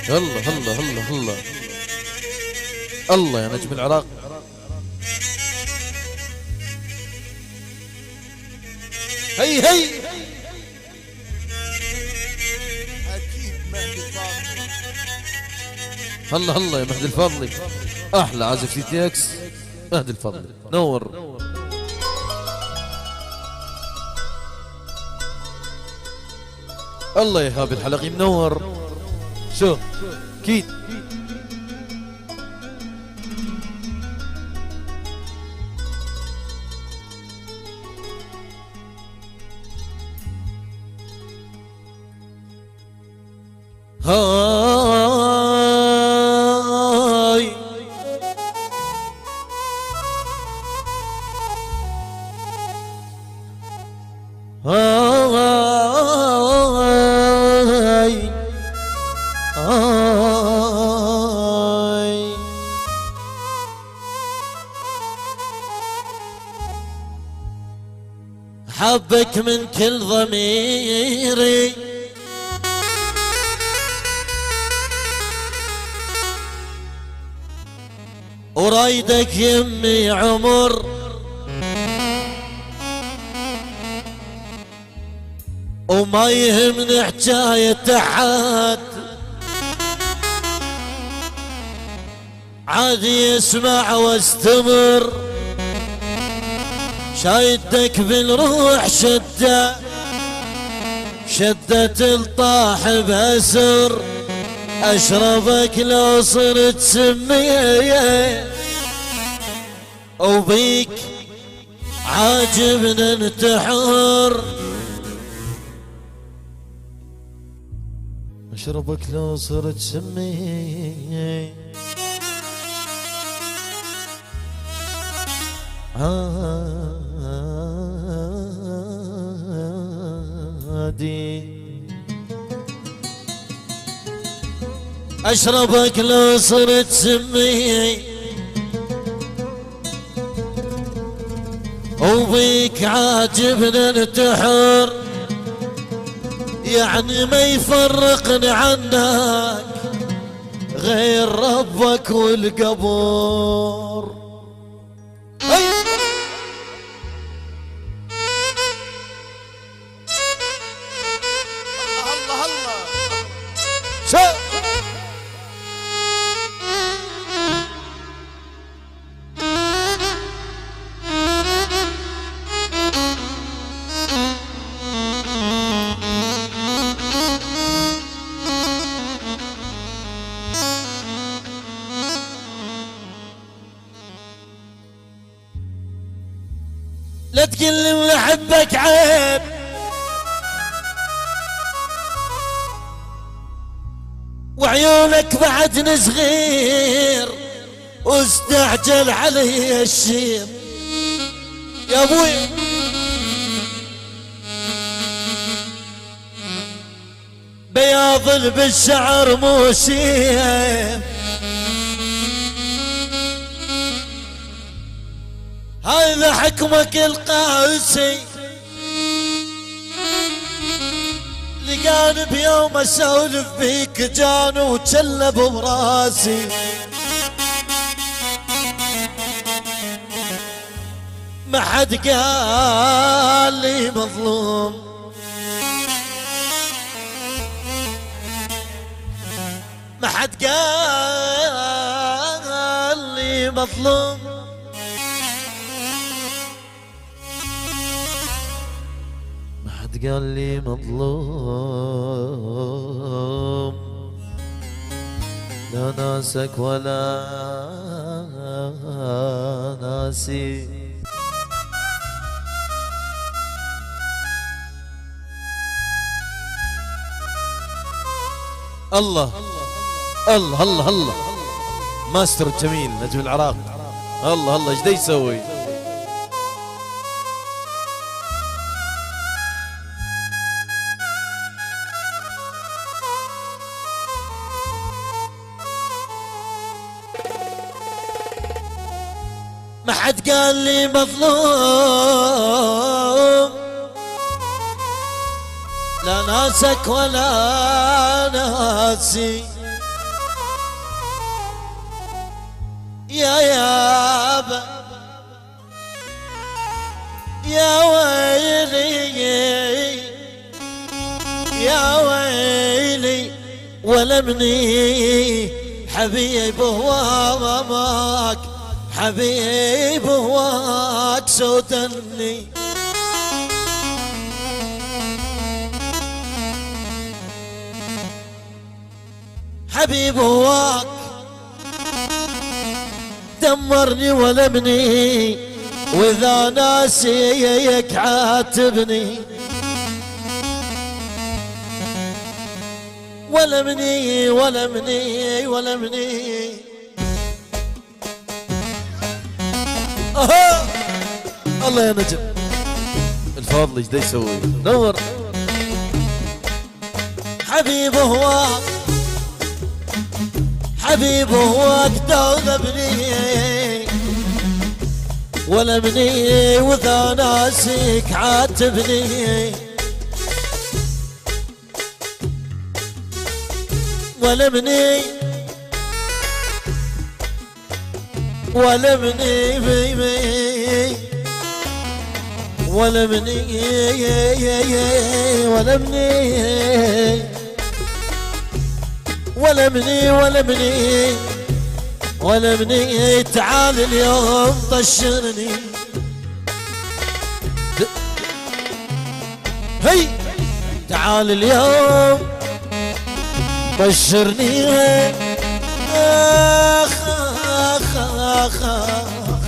الله الله الله الله الله يا نجم العراق. هي هي اكيد مهدي الفاضلي. الله الله يا مهدي الفضلي، احلى عازف تي تي اكس مهدي الفضلي، نور. الله يا هاب الحلقي منور. شو اكيد هاي هاي هاي حبك من كل ضميري ورايدك يمي عمر، وما يهمني حجاية أحد، عادي يسمع واستمر. شايدك بالروح شدة شدة الطاح بأسر، أشربك لو صرت سمية، وبيك عاجبنا انتحر. أشربك لو صرت سمية، عادي أشربك لو صرت سمي، وبيك عاجبنا ننتحر. يعني ما يفرقني عنك غير ربك والقبر. الله الله شو لا تقلي ونحبك عيب، وعيونك بعدني صغير واستعجل علي الشيب. يا ابوي بياض بالشعر مو شيب، هذا حكمك القاسي. لقاني بيوم اسولف بيك جان وتشلب براسي، ما حد قال لي مظلوم، ما حد قال لي مظلوم. قال لي مظلوم، لا ناسك ولا ناسي. الله الله الله الله ماستر الجميل نجم العراق. الله الله ايش دا يسوي؟ ما حد قال لي مظلوم، لا ناسك ولا ناسي يا يابا يا ويلي يا ويلي ولمني حبيب هواك حبيب هواك سودني حبيب هواك دمرني ولمني واذا ناسيك عاتبني ولمني ولمني ولمني اها الله يا نجم الفاضل ايش دا يسوي نور حبيب هواك حبيب هواك دوبني ولمني واذا ناسيك عاتبني ولمني ولمني بيبي ولمني ولمني ولمني ولمني ولمني تعال اليوم طشرني هي تعال اليوم بشرني آخ آخ آخ آخ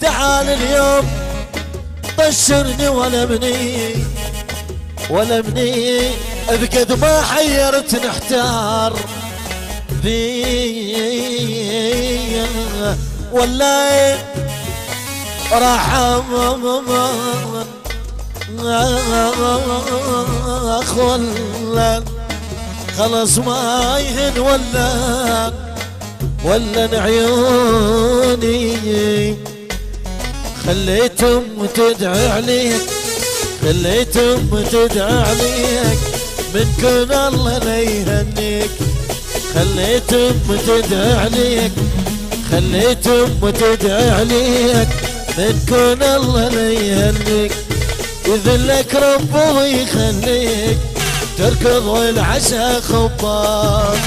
تعال اليوم بشرني ولمني ولمني بقد ما حيرت نحتار بي والله راح خلان خلص ما يهن ولا عيوني خليتهم تدعي عليك خليتهم تدعي عليك من كون الله لا يهنيك خليتهم تدعي عليك خليتهم تدعي عليك من كون الله لا يهنيك يذلك ربه ويخليك تركض والعشا خباك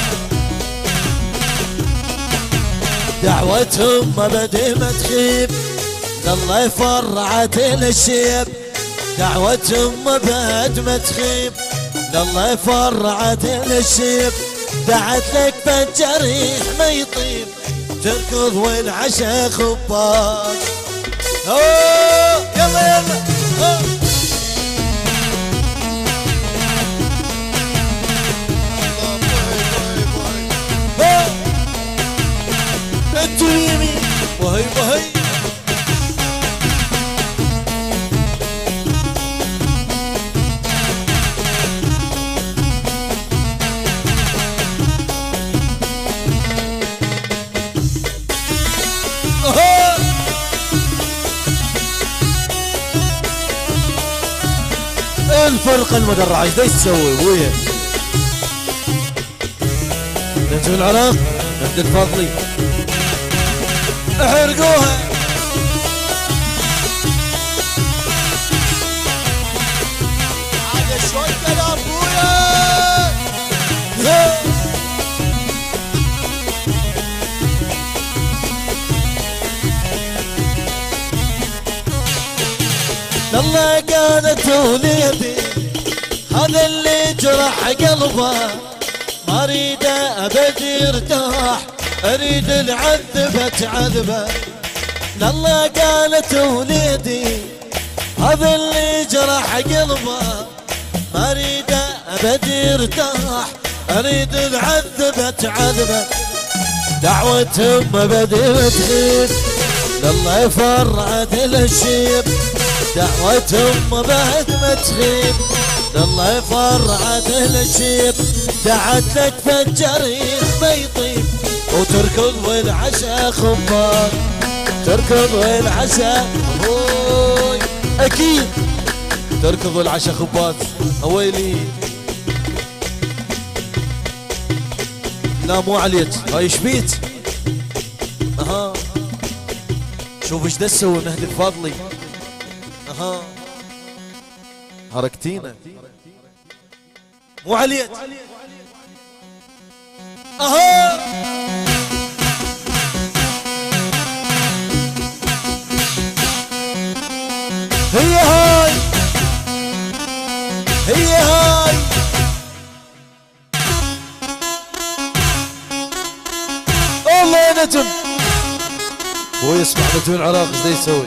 دعوتهم ما بدي ما تخيب لله يفرعت الشيب دعوتهم ما بد ما تخيب لله يفرعت الشيب دعت لك بالجريح ما يطيب تركض والعشا خباك يلا يلا انتو يمين وهي وهي الفرقة المدرعة ايش دا تسوي ابويا نجم العراق عبد الفاضلي احرقوها عاد شوي كلام ابويا الله كانت وليدي هذا اللي جرح قلبه ما اريد ابد يرتاح اريد العذبه تعذبه الله قالت وليدي هذا اللي جرح قلبه ما اريد ابد يرتاح اريد العذبه تعذبه دعوتهم ما بدي تخيب لله يفرعت الشيب دعوتهم ما بعد ما تخيب لله يفرعت الشيب دعت لك فالجريح ما يطيب وتركض والعشا خباك تركض والعشا ابوي اكيد تركض العشا خباز اويلي. لا مو عليك هاي شبيت. اها شوف ايش تسوي مهدي الفاضلي. اها حركتينا مو عليك. اها هي هاي هي هاي الله يا نجم. هو يسمع نجم العراق ايش دا يسوي.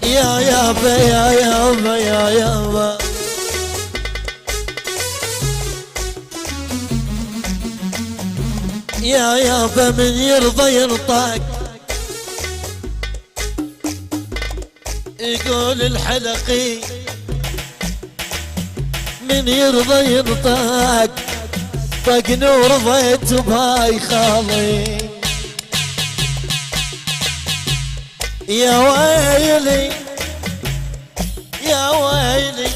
يا يابا يا يابا يا يابا يا يابا من يرضى ينطق يقول الحلقي من يرضى ينطق طق نور ضيت بهاي خالي. يا ويلي يا ويلي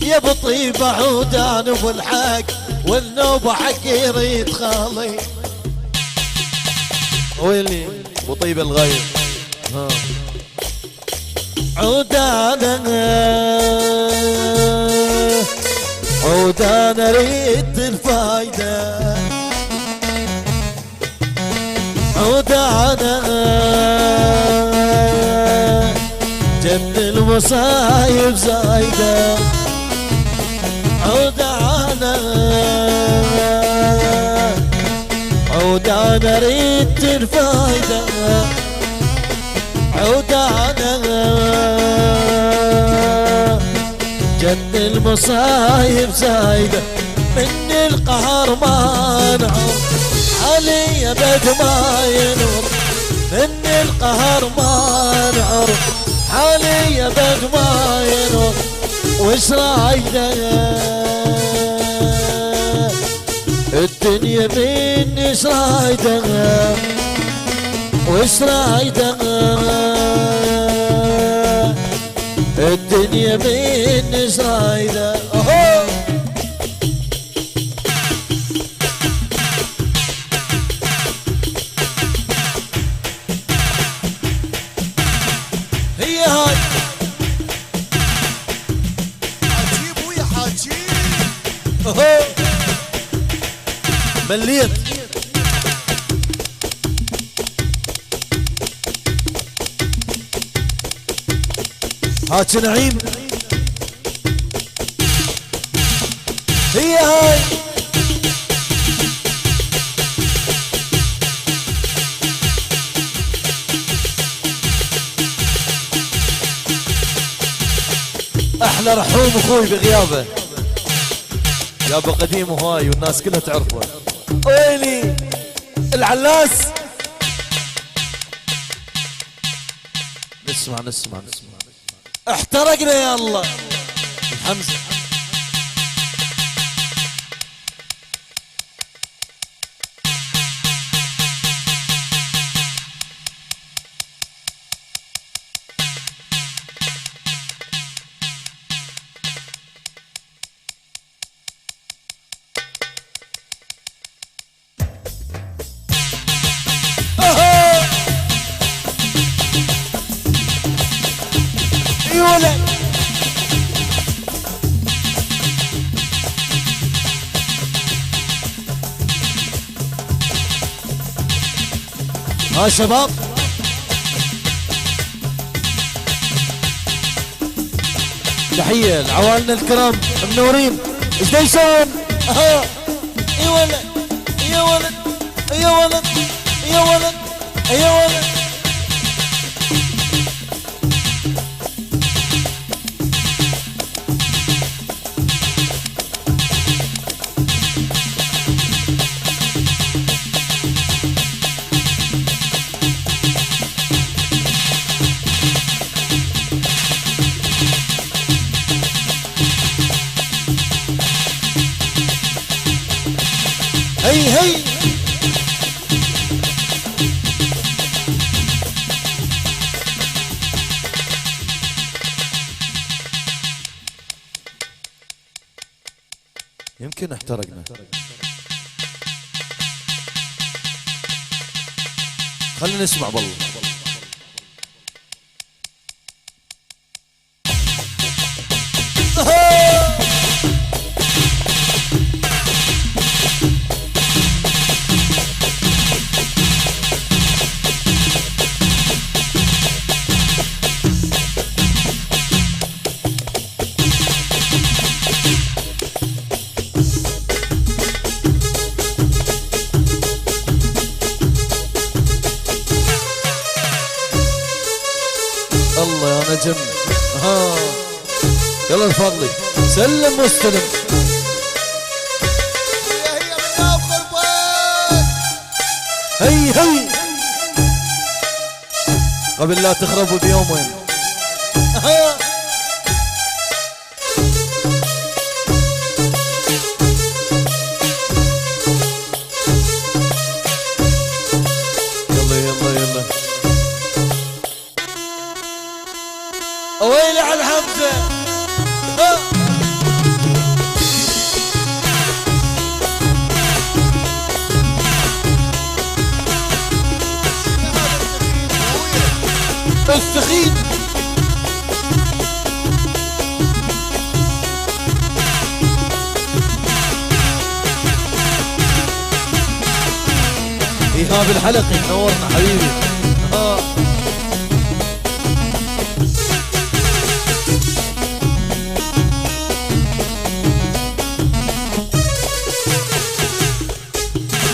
يا بطيب عودان بالحق والنوبة حق يريد خالي. ويلي بطيب الغير عودان عودان اريد الفايدة عودان جبت المصايب زايدة عودانا عودانا ريت الفايدة عودانا جبت المصايب زايدة من القهر ما نعور علي بد ما ينور من القهر ما نعرف حالي بد ما ينور وش رايده الدنيا مني ايش رايده وش رايده الدنيا مني ايش رايده. هي هاي عجيب ويا حاجيب مليت هاتش نعيم. هي هاي احلى رحوم اخوي بغيابه يابا قديم وهاي والناس كلها تعرفه. ويلي العلاس. نسمع نسمع نسمع احترقنا يا الله الحمزة. يولد ها شباب تحية لعوالنا الكرام منورين. ايش دا يسوون؟ يا ولد يا ولد يا ولد يا ولد ايوه هي هي يمكن احترقنا. خلينا نسمع بالله. الله يا نجم. ها يلا الفضلي سلم واستلم. هي من افضل البيت. هي هي قبل لا تخربوا بيومين. ها يلا يلا يلا. ويلي على الحمزة. ها الثخين إيهاب الحلقي نورنا حبيبي. ها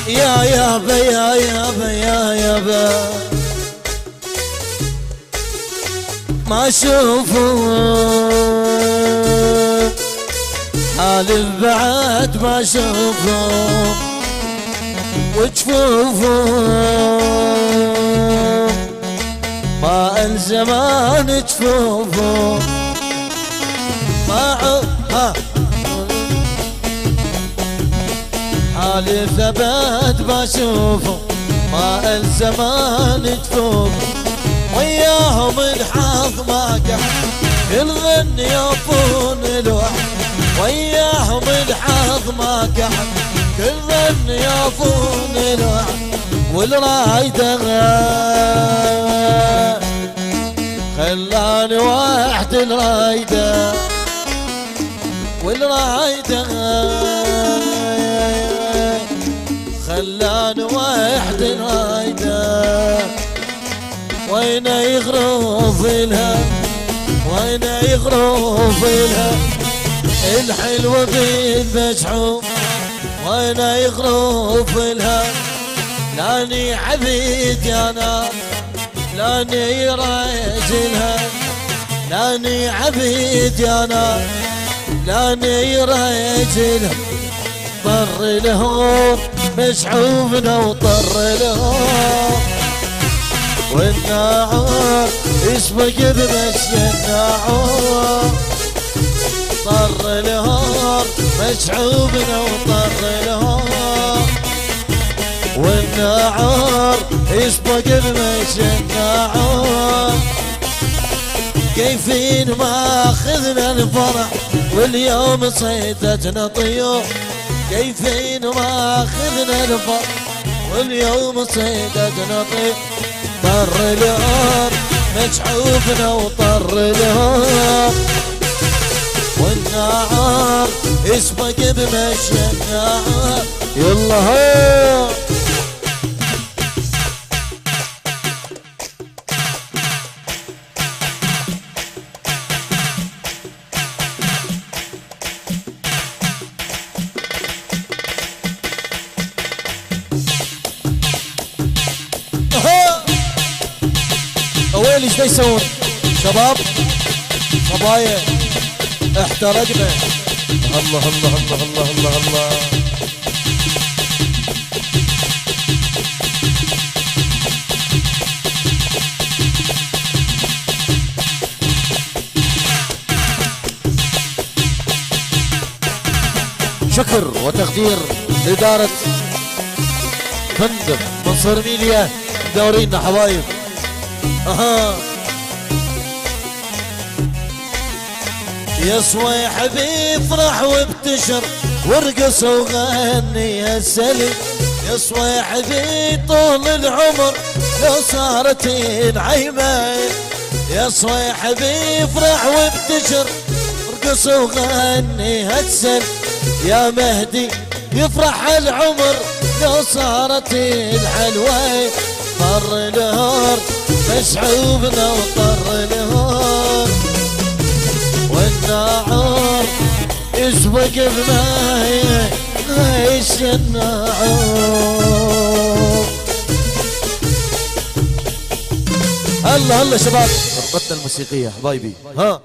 يا يابا يا يابا يا يابا ما اشوفهم حالف بعد ما اشوفهم وجفوفهم ما الزمان جفوفهم ما ها حالف ابد ما اشوفهم ما الزمان جفوفهم وياهم الحظ ما قح كل غن يطون الوحد وياهم الحظ ما قح كل غن يطون الوحد والرايدة خلاني واحد الرايدة والرايدة خلاني واحد الرايدة وين يغرف لها وين يغرف لها الحلوة بالمشحوم وين يغرف لها لاني عبيد يا نار لاني راجلها لاني عبيد يا نار لاني راجلها طر لهم مشحومنا وطر لهم والناعور يسبق بمشي الناعور طر لهم مشحومنا وطر لهم والناعور يسبق بمشي الناعور كيفين ما اخذنا الفرح واليوم صيدتنا طيور كيفين ما اخذنا الفرح واليوم صيدتنا طيور طر الأرض مشحوفنا وطر الأرض والنعار يسبق بمشي النعار يلا ها ها ايش دا يسوون شباب صبايا احترقنا الله الله الله الله الله الله شكر وتقدير لإدارة فندق منصور ميليا مدورينا حبايب اها يا صويحبي افرح وابتشر وارقص وغني يا سلم يا صويحبي طول العمر لو صارت نعيمة يا صويحبي افرح وابتشر ارقص وغني هالسل يا مهدي يفرح العمر لو صارت الحلوة طر الهور مسحوبنا وطر الهور والناعور يسبق بماي غيش الناعور الله الله شباب فرقتنا الموسيقية حبايبي ها